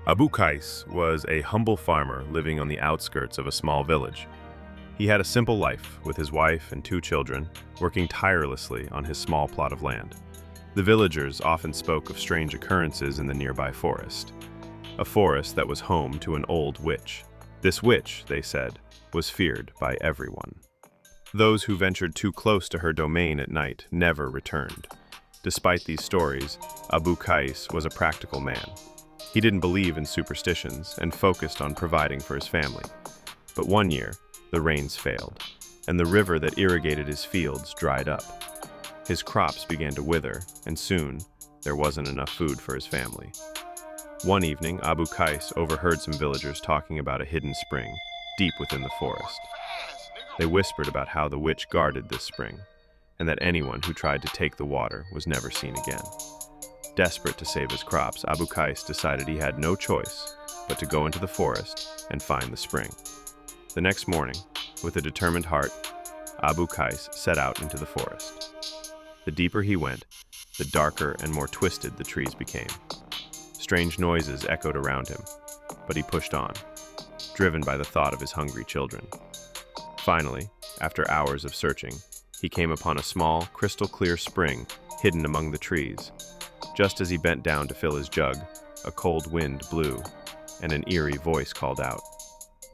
Abu Qais was a humble farmer living on the outskirts of a small village. He had a simple life with his wife and two children, working tirelessly on his small plot of land. The villagers often spoke of strange occurrences in the nearby forest, a forest that was home to an old witch. This witch, they said, was feared by everyone. Those who ventured too close to her domain at night never returned. Despite these stories, Abu Qais was a practical man. He didn't believe in superstitions and focused on providing for his family. But one year, the rains failed, and the river that irrigated his fields dried up. His crops began to wither, and soon, there wasn't enough food for his family. One evening, Abu Qais overheard some villagers talking about a hidden spring, deep within the forest. They whispered about how the witch guarded this spring, and that anyone who tried to take the water was never seen again. Desperate to save his crops, Abu Qais decided he had no choice but to go into the forest and find the spring. The next morning, with a determined heart, Abu Qais set out into the forest. The deeper he went, the darker and more twisted the trees became. Strange noises echoed around him, but he pushed on, driven by the thought of his hungry children. Finally, after hours of searching, he came upon a small, crystal-clear spring hidden among the trees. Just as he bent down to fill his jug, a cold wind blew, and an eerie voice called out.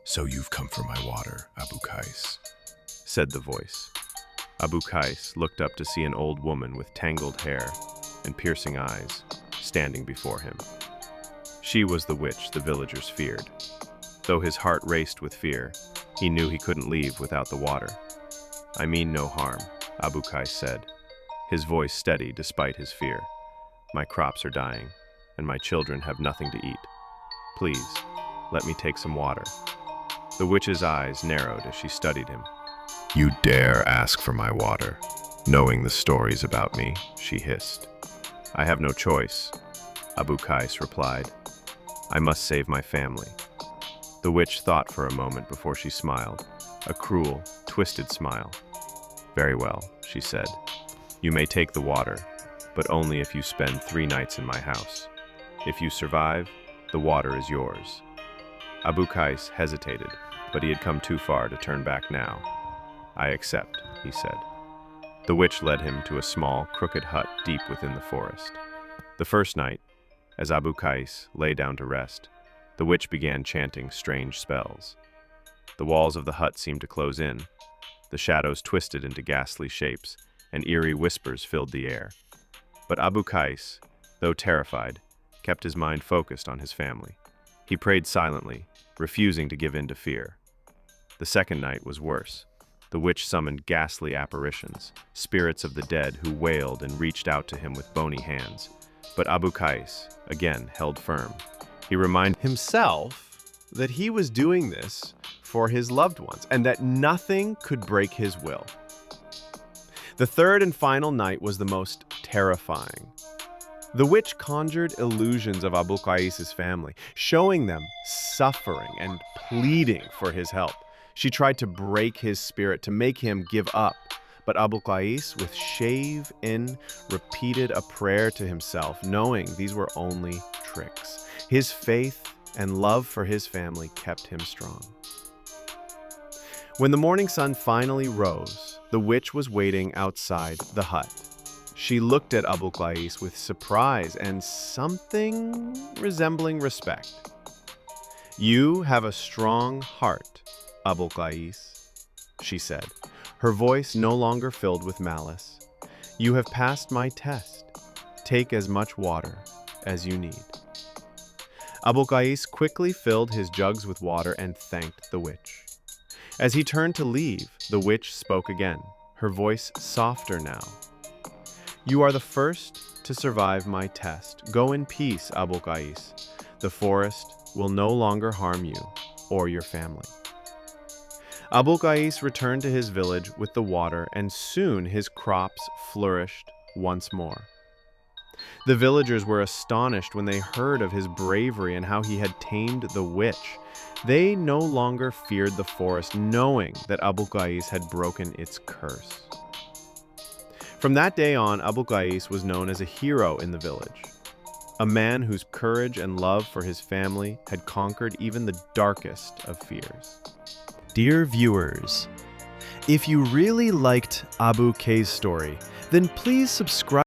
"So you've come for my water, Abu Qais," said the voice. Abu Qais looked up to see an old woman with tangled hair and piercing eyes standing before him. She was the witch the villagers feared. Though his heart raced with fear, he knew he couldn't leave without the water. "I mean no harm," Abu Qais said, his voice steady despite his fear. "My crops are dying, and my children have nothing to eat. Please, let me take some water." The witch's eyes narrowed as she studied him. "You dare ask for my water, knowing the stories about me," she hissed. "I have no choice," Abu Qais replied. "I must save my family." The witch thought for a moment before she smiled, a cruel, twisted smile. "Very well," she said. "You may take the water, but only if you spend 3 nights in my house. If you survive, the water is yours." Abu Qais hesitated, but he had come too far to turn back now. "I accept," he said. The witch led him to a small, crooked hut deep within the forest. The first night, as Abu Qais lay down to rest, the witch began chanting strange spells. The walls of the hut seemed to close in. The shadows twisted into ghastly shapes, and eerie whispers filled the air. But Abu Qais, though terrified, kept his mind focused on his family. He prayed silently, refusing to give in to fear. The second night was worse. The witch summoned ghastly apparitions, spirits of the dead who wailed and reached out to him with bony hands. But Abu Qais, again, held firm. He reminded himself that he was doing this for his loved ones, and that nothing could break his will. The third and final night was the most terrifying. The witch conjured illusions of Abu Qais' family, showing them suffering and pleading for his help. She tried to break his spirit, to make him give up. But Abu Qais, with shave in, repeated a prayer to himself, knowing these were only tricks. His faith and love for his family kept him strong. When the morning sun finally rose, the witch was waiting outside the hut. She looked at Abu Qais with surprise and something resembling respect. "You have a strong heart, Abu Qais," she said, her voice no longer filled with malice. "You have passed my test. Take as much water as you need." Abu Qais quickly filled his jugs with water and thanked the witch. As he turned to leave, the witch spoke again, her voice softer now. "You are the first to survive my test. Go in peace, Abu Qais. The forest will no longer harm you or your family." Abu Qais returned to his village with the water, and soon his crops flourished once more. The villagers were astonished when they heard of his bravery and how he had tamed the witch. They no longer feared the forest, knowing that Abu Qais had broken its curse. From that day on, Abu Qais was known as a hero in the village. a man whose courage and love for his family had conquered even the darkest of fears. Dear viewers, if you really liked Abu Qais' story, then please subscribe